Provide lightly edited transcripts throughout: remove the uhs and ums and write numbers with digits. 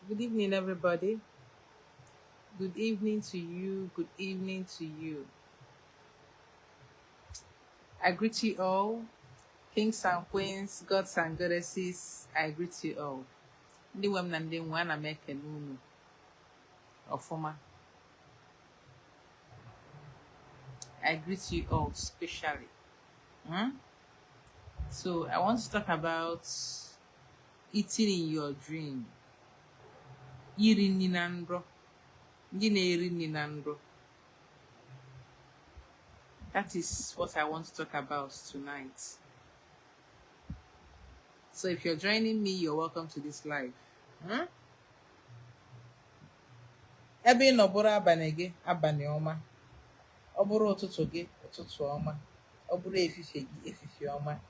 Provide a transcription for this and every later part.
Good evening, everybody. Good evening to you. Good evening to you. I greet you all, kings and queens, gods and goddesses. I greet you all. Ndị nwe m na ndị nwe ana m ekele unu ọfụma. I greet you all specially. Hmm? So I want to talk about eating in your dream. Iri nri na nrọ. Ndị na-eri nri na nrọ. That is what I want to talk about tonight. So if you're joining me, you're welcome to this live. Hmm? Ebe ị nọ bụrụ abalị gị abalị ọma, ọ bụrụ ụtụtụ gị ụtụtụ ọma, ọ bụrụ efifie gị efifie ọma,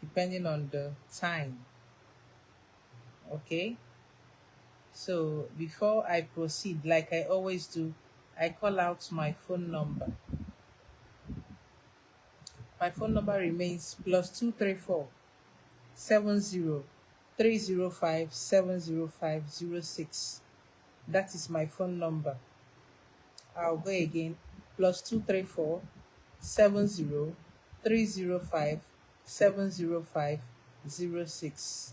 depending on the time. Okay? So before I proceed, like I always do, I call out my phone number. My phone number remains +234 70 305 70506. That is my phone number. I'll go again. +234 70 305 70506.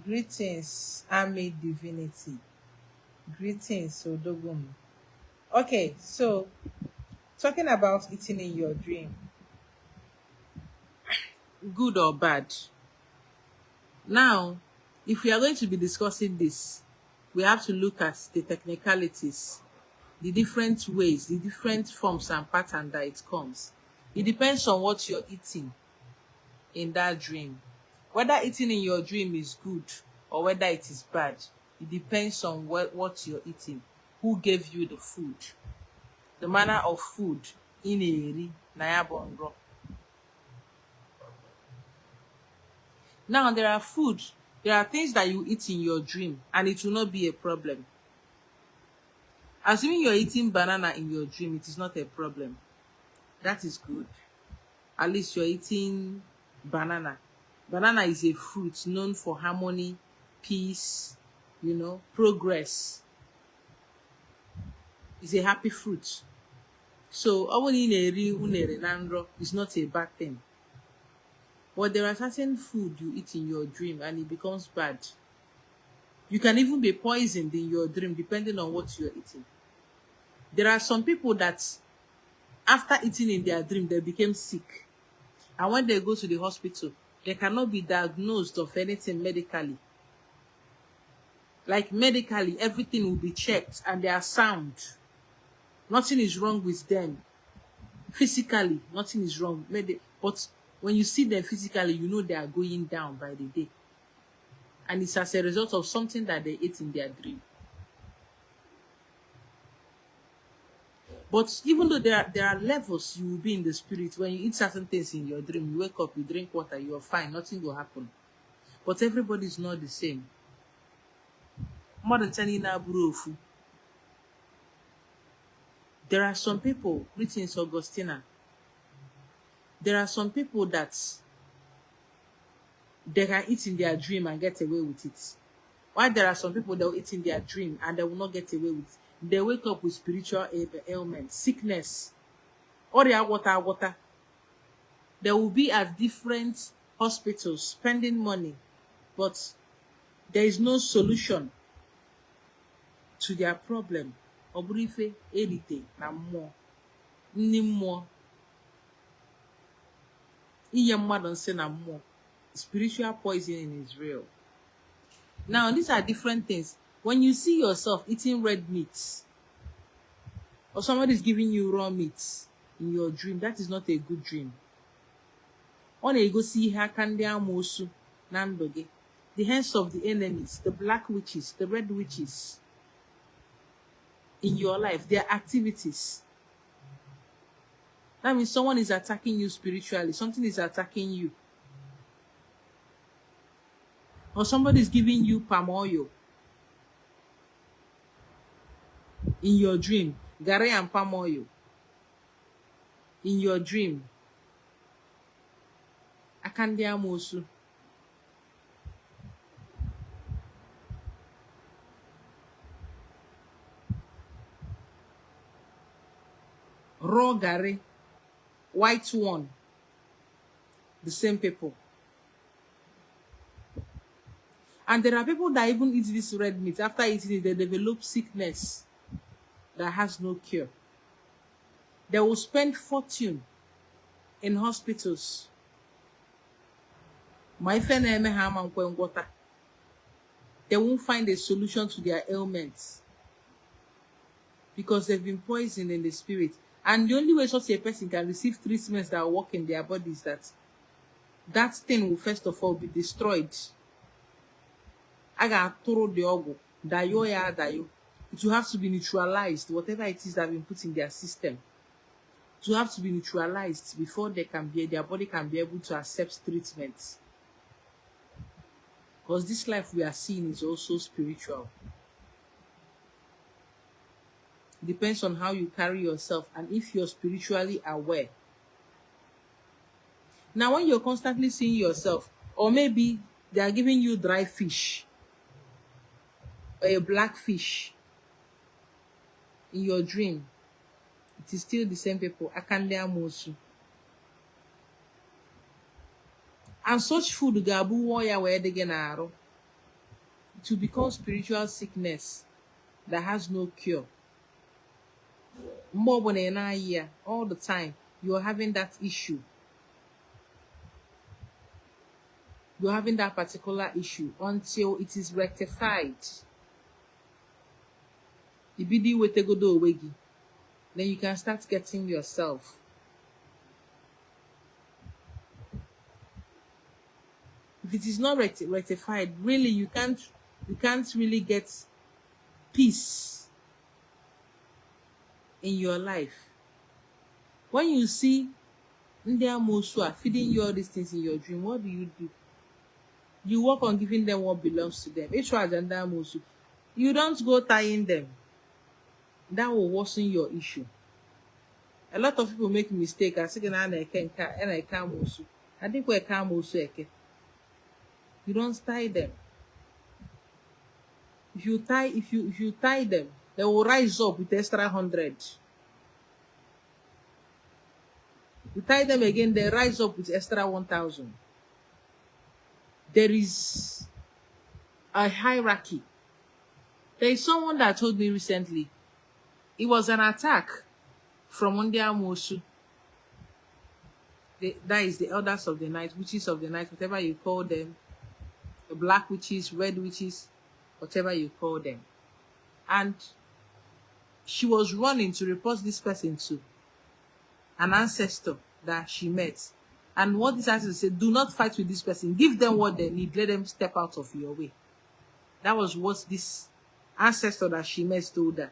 Greetings, Army Divinity. Greetings, Odogum. Okay, so talking about eating in your dream, good or bad. Now, if we are going to be discussing this, we have to look at the technicalities, the different ways, the different forms and patterns that it comes. It depends on what you're eating in that dream. Whether eating in your dream is good or whether it is bad, it depends on what you're eating, who gave you the food, the manner of food in eri na ya bụ nrọ. Now there are things that you eat in your dream and it will not be a problem. Assuming you're eating banana in your dream, it is not a problem. That is good. At least you're eating banana. Banana is a fruit known for harmony, peace, progress. It's a happy fruit. So, it's not a bad thing. But there are certain food you eat in your dream and it becomes bad. You can even be poisoned in your dream depending on what you're eating. There are some people that after eating in their dream, they became sick. And when they go to the hospital, they cannot be diagnosed of anything medically. Like medically, everything will be checked and they are sound. Nothing is wrong with them. Physically, nothing is wrong. But when you see them physically, you know they are going down by the day. And it's as a result of something that they ate in their dream. But even though there are levels you will be in the spirit, when you eat certain things in your dream, you wake up, you drink water, you are fine, nothing will happen. But everybody is not the same. There are some people, greetings Augustina, there are some people that they can eat in their dream and get away with it. While there are some people that will eat in their dream and they will not get away with it. They wake up with spiritual ailments, sickness, or water. They will be at different hospitals spending money, but there is no solution to their problem. Obrife erite na mmụọ, nni mmụọ, inye mmadụ nsị na mmụọ. Spiritual poisoning is real. Now, these are different things. When you see yourself eating red meat, or somebody is giving you raw meat in your dream, that is not a good dream. On a go see her kandia mosu nandoge, the hands of the enemies, the black witches, the red witches in your life, their activities. That means someone is attacking you spiritually, something is attacking you. Or somebody is giving you palm oil in your dream, gare and palm oil in your dream. Akandia mosu. raw gari, white one, the same people. And there are people that even eat this red meat. After eating it, they develop sickness that has no cure. They will spend fortune in hospitals. My friend, they won't find a solution to their ailments because they've been poisoned in the spirit. And the only way such a person can receive treatments that work in their body is that that thing will first of all be destroyed. I got throw the ogu, dayo ya dayo. It will have to be neutralized, whatever it is that have been put in their system. It will have to be neutralized before their body can be able to accept treatment. Because this life we are seeing is also spiritual. It depends on how you carry yourself and if you're spiritually aware. Now, when you're constantly seeing yourself, or maybe they are giving you dry fish or a black fish in your dream, it is still the same people. Akande amosu. And such food gabu warrior where they get aro to become spiritual sickness that has no cure. More than a year, all the time, you're having that issue. You're having that particular issue until it is rectified. Ibidi wetegodo owegi. Then you can start getting yourself. If it is not rectified, really you can't really get peace in your life. When you see India Mosua feeding you all these things in your dream, what do? You work on giving them what belongs to them. You don't go tying them. That will worsen your issue. A lot of people make mistake. I think I think we can. You don't tie them. If you tie them, they will rise up with extra 100. You tie them again, they rise up with extra 1,000. There is a hierarchy. There is someone that told me recently, it was an attack from Undia Mosu. That is the elders of the night, witches of the night, whatever you call them. The black witches, red witches, whatever you call them. And she was running to report this person to an ancestor that she met. And what this ancestor said, do not fight with this person. Give them what they need. Let them step out of your way. That was what this ancestor that she met told her.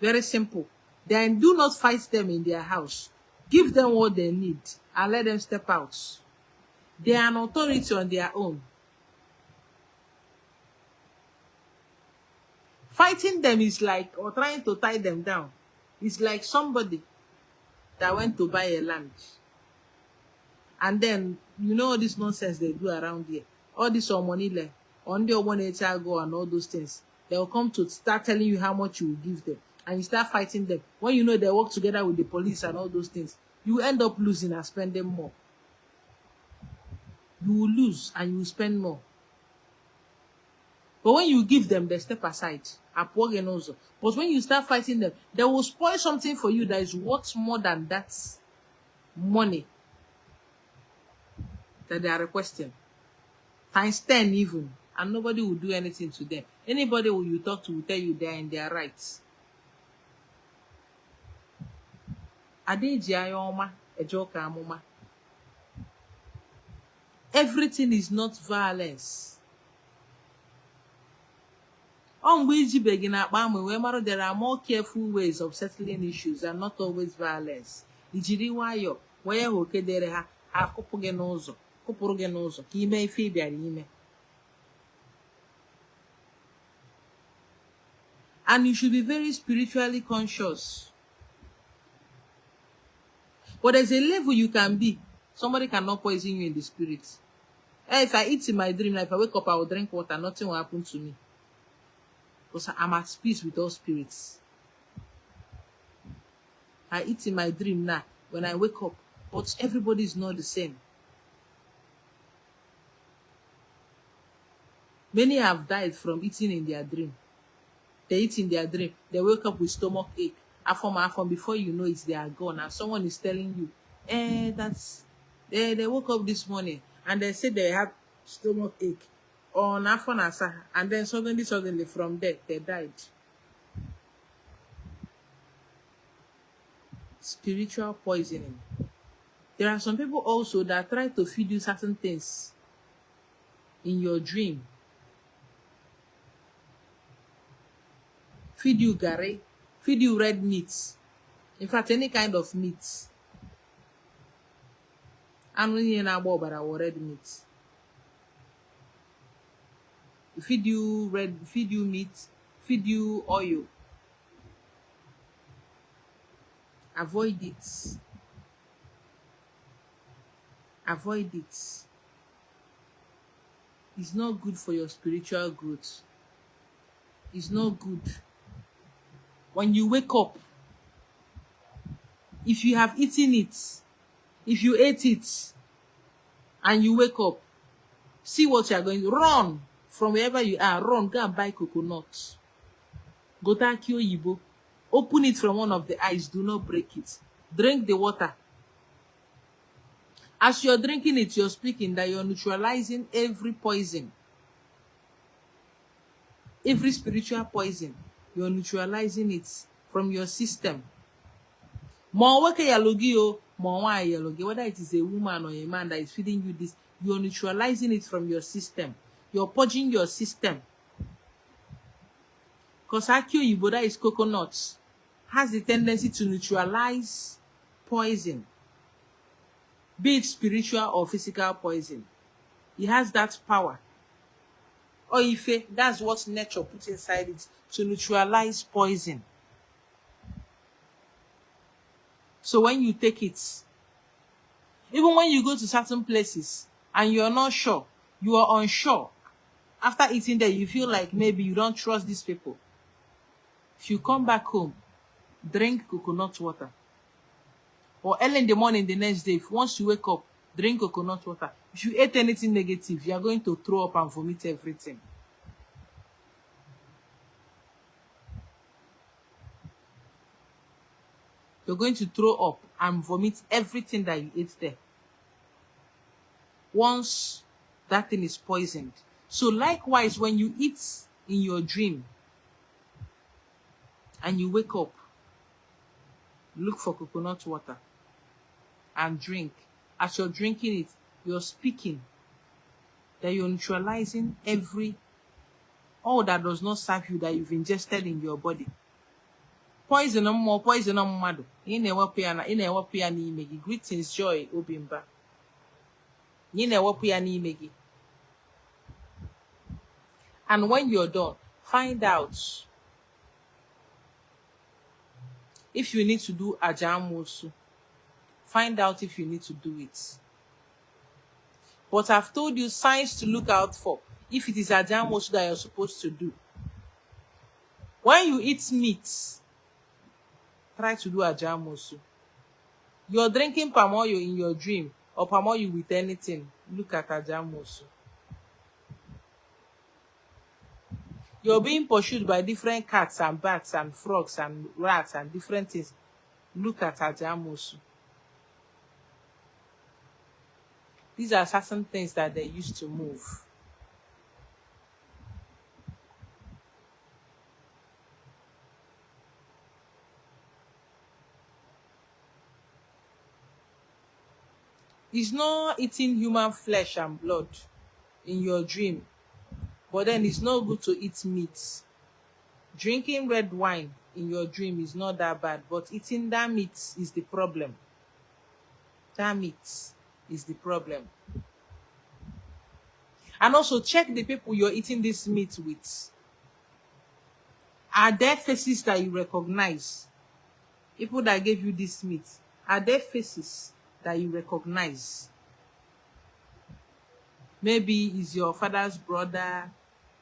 Very simple. Then do not fight them in their house. Give them what they need and let them step out. They are an authority on their own. Fighting them is like, or trying to tie them down, is like somebody that went to buy a land. And then, you know all this nonsense they do around here. All this money, on the one go and all those things. They will come to start telling you how much you will give them. And you start fighting them. When you know they work together with the police and all those things, you end up losing and spending more. You will lose and you will spend more. But when you give them, they step aside. But when you start fighting them, they will spoil something for you that is worth more than that money that they are requesting. Times 10 even. And nobody will do anything to them. Anybody who you talk to will tell you they are in their rights. Everything is not violence. There are more careful ways of settling issues and not always violence. And you should be very spiritually conscious. But there's a level you can be. Somebody cannot poison you in the spirit. If I eat in my dream, if I wake up, I will drink water, nothing will happen to me. Because I'm at peace with all spirits. I eat in my dream now when I wake up, but everybody is not the same. Many have died from eating in their dream. They eat in their dream, they wake up with stomach ache. After before you know it, they are gone. And someone is telling you, that's they woke up this morning and they said they have stomach ache on Afonasa, and then suddenly from there they died. Spiritual poisoning. There are some people also that try to feed you certain things in your dream. Feed you gari, feed you red meat. In fact, any kind of meat. And when you're not about red meat. Feed you meat, feed you oil. Avoid it. Avoid it. It's not good for your spiritual growth. It's not good. When you wake up, if you have eaten it, if you ate it, and you wake up, see what you are going to run from wherever you are. Run, go and buy coconut. Go to Oyibo. Open it from one of the eyes. Do not break it. Drink the water. As you're drinking it, you're speaking that you're neutralizing every poison. Every spiritual poison. You're neutralizing it from your system. Whether it is a woman or a man that is feeding you this, you're neutralizing it from your system. You're purging your system. Because Oyibo, that is coconut, has the tendency to neutralize poison. Be it spiritual or physical poison. It has that power. Or Ife, that's what nature puts inside it to neutralize poison. So when you take it, even when you go to certain places and you're not sure, you are unsure, after eating there, you feel like maybe you don't trust these people. If you come back home, drink coconut water. Or early in the morning the next day, once you wake up, drink coconut water. If you ate anything negative, you are going to throw up and vomit everything. You're going to throw up and vomit everything that you ate there. Once that thing is poisoned. So likewise, when you eat in your dream and you wake up, look for coconut water and drink. As you're drinking it, you're speaking that you're neutralizing all that does not serve you that you've ingested in your body. Poison more, poison mmadụ. Ị na-ewepụ ya n'ime gị. Greetings, Joy Obimba. Ị na-ewepụ ya n'ime gị. And when you're done, find out if you need to do ajamusu. Find out if you need to do it. But I've told you signs to look out for if it is ajamusu that you're supposed to do. When you eat meat, try to do ajamusu. You're drinking palm oil in your dream or palm oil with anything, look at ajamusu. You're being pursued by different cats and bats and frogs and rats and different things, look at ajamusu. These are certain things that they used to move. It's not eating human flesh and blood in your dream, but then it's not good to eat meat. Drinking red wine in your dream is not that bad, but eating that meat is the problem. That meat is the problem. And also check the people you're eating this meat with. Are there faces that you recognize? People that gave you this meat, are there faces that you recognize? Maybe it's your father's brother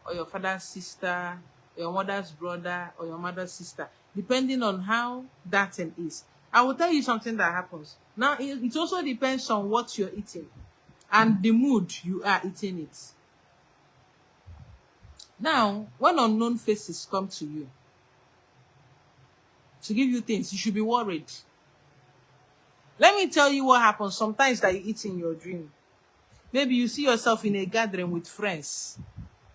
or your father's sister, or your mother's brother or your mother's sister, depending on how that thing is. I will tell you something that happens. Now, it also depends on what you're eating and the mood you are eating it. Now, when unknown faces come to you to give you things, you should be worried. Let me tell you what happens sometimes that you eat in your dream. Maybe you see yourself in a gathering with friends.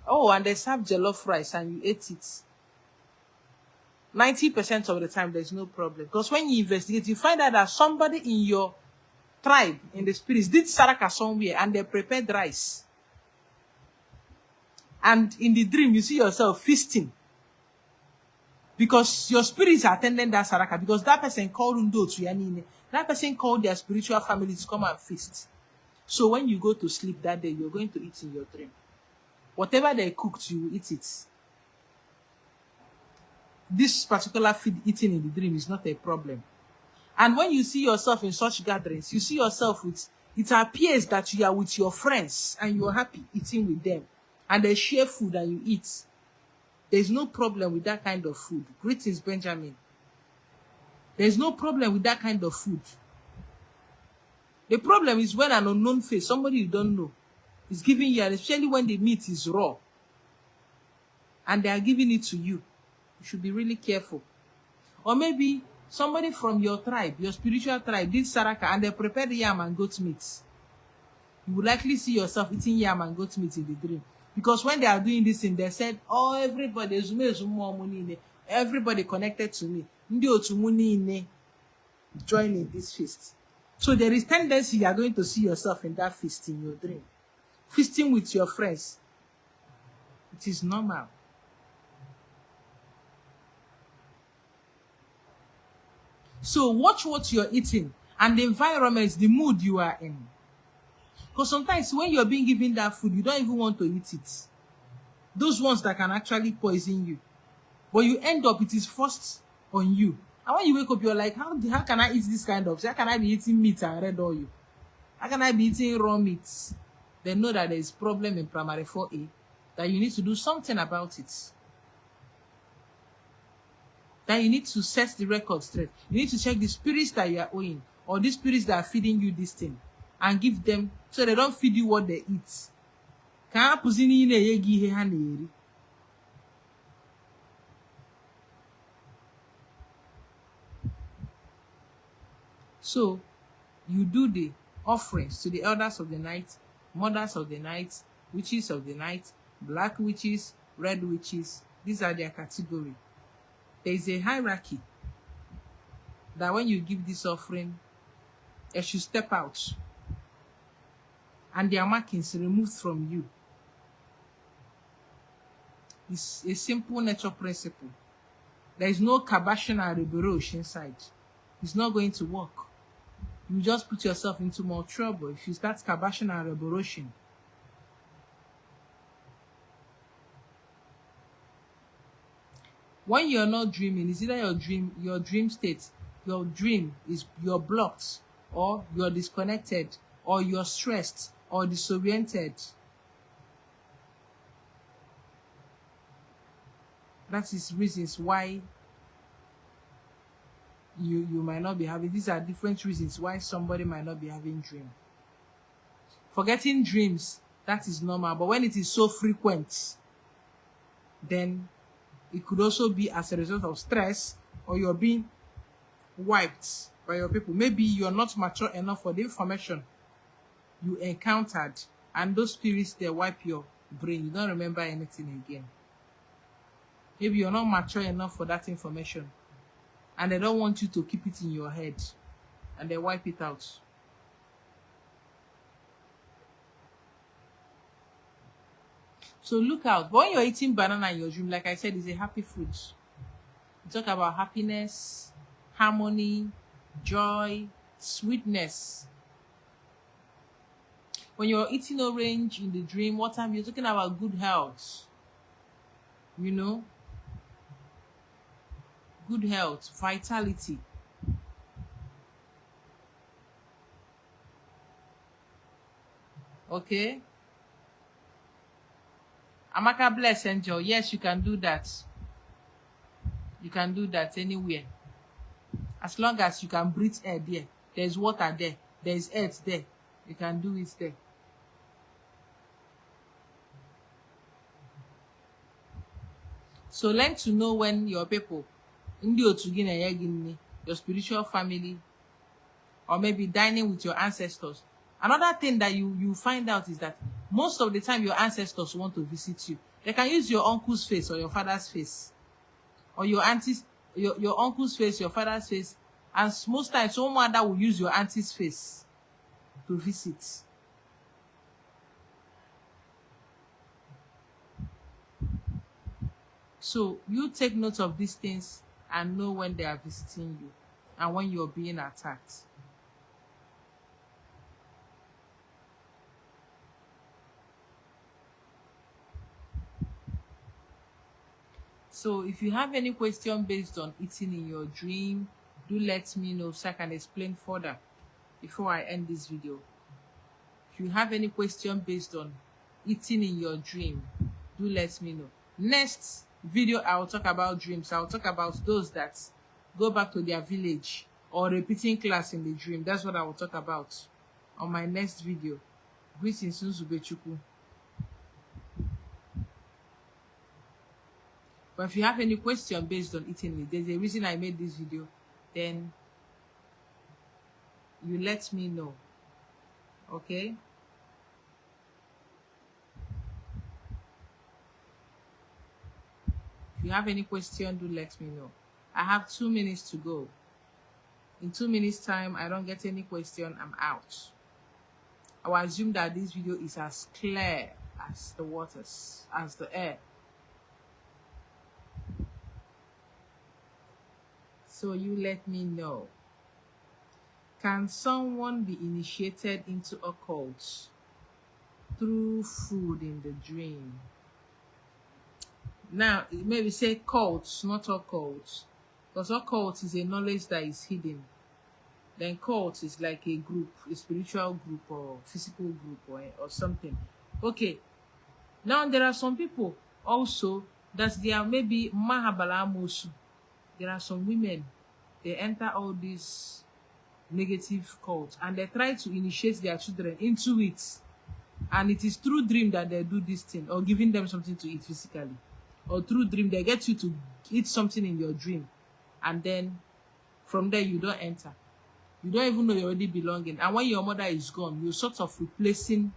Oh, and they serve jollof rice and you ate it. 90% of the time, there's no problem. Because when you investigate, you find out that somebody in your tribe, in the spirits, did saraka somewhere and they prepared rice. And in the dream, you see yourself feasting. Because your spirits are attending that saraka. Because that person called Undo to Yanine. That person called their spiritual family to come and feast. So when you go to sleep that day, you're going to eat in your dream. Whatever they cooked, you eat it. This particular food eaten in the dream is not a problem. And when you see yourself in such gatherings, you see yourself with, it appears that you are with your friends and you are happy eating with them. And they share food and you eat. There's no problem with that kind of food. Greetings, Benjamin. There's no problem with that kind of food. The problem is when an unknown face, somebody you don't know, is giving you, and especially when the meat is raw, and they are giving it to you. You should be really careful. Or maybe somebody from your tribe, your spiritual tribe, did saraka and they prepared yam and goat meat. You will likely see yourself eating yam and goat meat in the dream. Because when they are doing this thing, they said, oh, everybody connected to me. Join in this feast. So there is tendency you are going to see yourself in that feast in your dream. Feasting with your friends. It is normal. So watch what you're eating and the environment, the mood you are in. Because sometimes when you're being given that food, you don't even want to eat it. Those ones that can actually poison you. But you end up, it is forced on you. And when you wake up, you're like, how can I eat this kind of? How can I be eating meat and red oil? How can I be eating raw meats? They know that there is problem in primary 4A, that you need to do something about it. That you need to set the record straight. You need to check the spirits that you are owing, or the spirits that are feeding you this thing, and give them, so they don't feed you what they eat. So, you do the offerings to the elders of the night, mothers of the night, witches of the night, black witches, red witches. These are their category. There is a hierarchy that when you give this offering, they should step out and their markings removed from you. It's a simple nature principle. There is no kabashin and reberosh inside. It's not going to work. You just put yourself into more trouble if you start kabashin and reberoshing. When you're not dreaming, it's either your dream state, your dream is you're blocked, or you're disconnected, or you're stressed, or disoriented. That is reasons why you might not be having. These are different reasons why somebody might not be having dream. Forgetting dreams, that is normal, but when it is so frequent, then it could also be as a result of stress, or you're being wiped by your people. Maybe you're not mature enough for the information you encountered, and those spirits, they wipe your brain. You don't remember anything again. Maybe you're not mature enough for that information, and they don't want you to keep it in your head, and they wipe it out. So look out. But when you're eating banana in your dream, like I said, it's a happy fruit. You talk about happiness, harmony, joy, sweetness. When you're eating orange in the dream, what time you're talking about good health. You know? Good health, vitality. Okay? Amaka bless Angel. Yes, you can do that. You can do that anywhere. As long as you can breathe air there, there's water there, there's earth there, you can do it there. So learn to know when your people, your spiritual family, or maybe dining with your ancestors. Another thing that you find out is that most of the time your ancestors want to visit you. They can use your uncle's face or your father's face, or your auntie's, your uncle's face, your father's face, and most times someone that will use your auntie's face to visit. So you take note of these things and know when they are visiting you and when you're being attacked. So if you have any question based on eating in your dream, do let me know so I can explain further before I end this video. If you have any question based on eating in your dream, do let me know. Next video, I will talk about dreams. I will talk about those that go back to their village or repeating class in the dream. That's what I will talk about on my next video. Greetings, Nzubechukwu. But if you have any question based on eating it, there's a reason I made this video, then you let me know. Okay? If you have any question, do let me know. I have 2 minutes to go. In 2 minutes time, I don't get any question, I'm out. I will assume that this video is as clear as the waters, as the air. So you let me know. Can someone be initiated into a cult through food in the dream? Now, maybe say cults, not occults. Because occult is a knowledge that is hidden. Then cult is like a group, a spiritual group or physical group or something. Okay. Now, there are some people also that they are maybe Mahabala Mosu. There are some women, they enter all these negative cults and they try to initiate their children into it. And it is through dream that they do this thing, or giving them something to eat physically. Or through dream, they get you to eat something in your dream. And then from there, you don't enter. You don't even know you're already belonging. And when your mother is gone, you're sort of replacing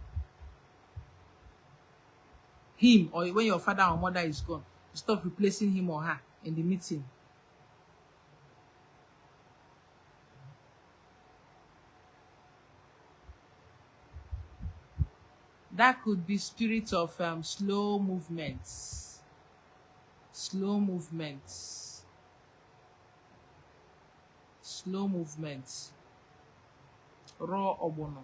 him. Or when your father or mother is gone, you stop replacing him or her in the meeting. That could be spirit of slow movements. Slow movements. Slow movements. Raw obono.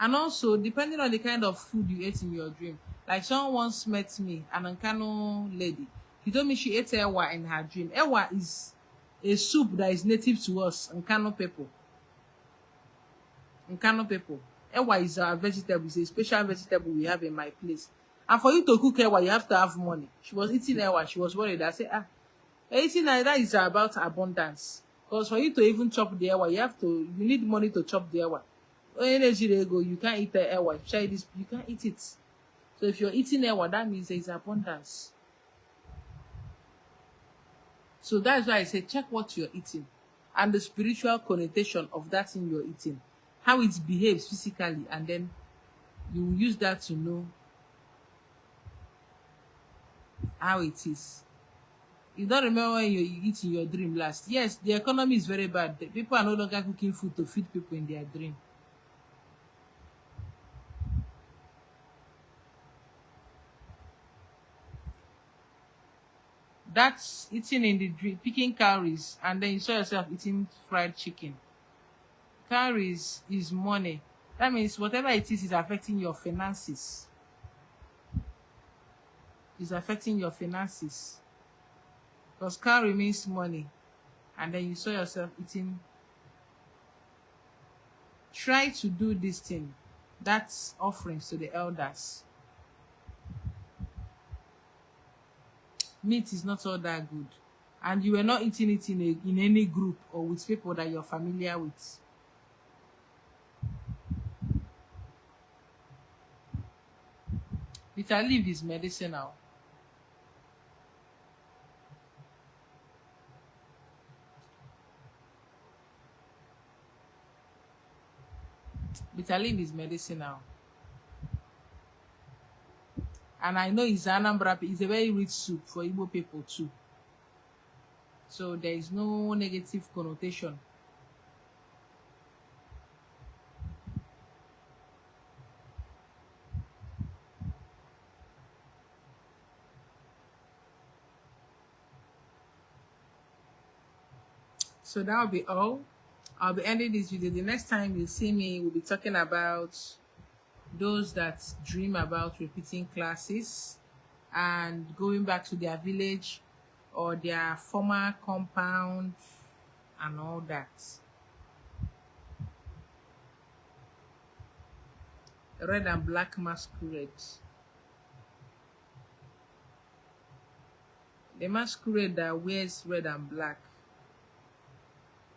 And also, depending on the kind of food you ate in your dream. Like someone once met me, an Nkano lady. She told me she ate ewa in her dream. Ewa is a soup that is native to us, Nkano people. Nkano people. Ewa is a vegetable. It's a special vegetable we have in my place. And for you to cook ewa, you have to have money. She was eating ewa. She was worried. I said, eating that is about abundance. Because for you to even chop the ewa, you need money to chop the ewa. You can't eat the ewa. You can't eat it. So if you're eating ewa, that means there is abundance. So that's why I say check what you're eating and the spiritual connotation of that thing you're eating, how it behaves physically, and then you will use that to know how it is. You don't remember when you eat in your dream last. Yes, the economy is very bad. People are no longer cooking food to feed people in their dream. That's eating in the dream, picking calories, and then you saw yourself eating fried chicken. Calories is money. That means whatever it is affecting your finances. It's affecting your finances. Because calorie means money. And then you saw yourself eating try to do this thing. That's offerings to the elders. Meat is not all that good. And you were not eating it in any group or with people that you're familiar with. Bitter leaf is medicinal. Bitter leaf is medicinal. And I know it's Anambra, it's a very rich soup for Igbo people too. So there is no negative connotation. So that will be all. I'll be ending this video. The next time you see me, we'll be talking about those that dream about repeating classes and going back to their village or their former compound and all that. Red and black masquerade. The masquerade that wears red and black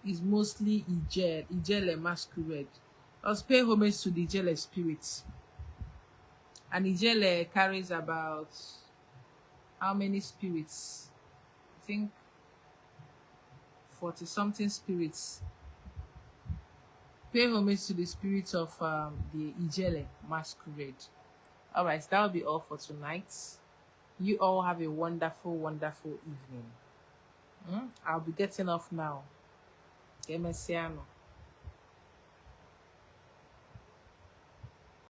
is mostly Ijele masquerade. Let's pay homage to the Ijele spirits. And Ijele carries about how many spirits? I think 40 something spirits. Pay homage to the spirits of the Ijele masquerade. Alright, that will be all for tonight. You all have a wonderful, wonderful evening. I'll be getting off now. Demesiano.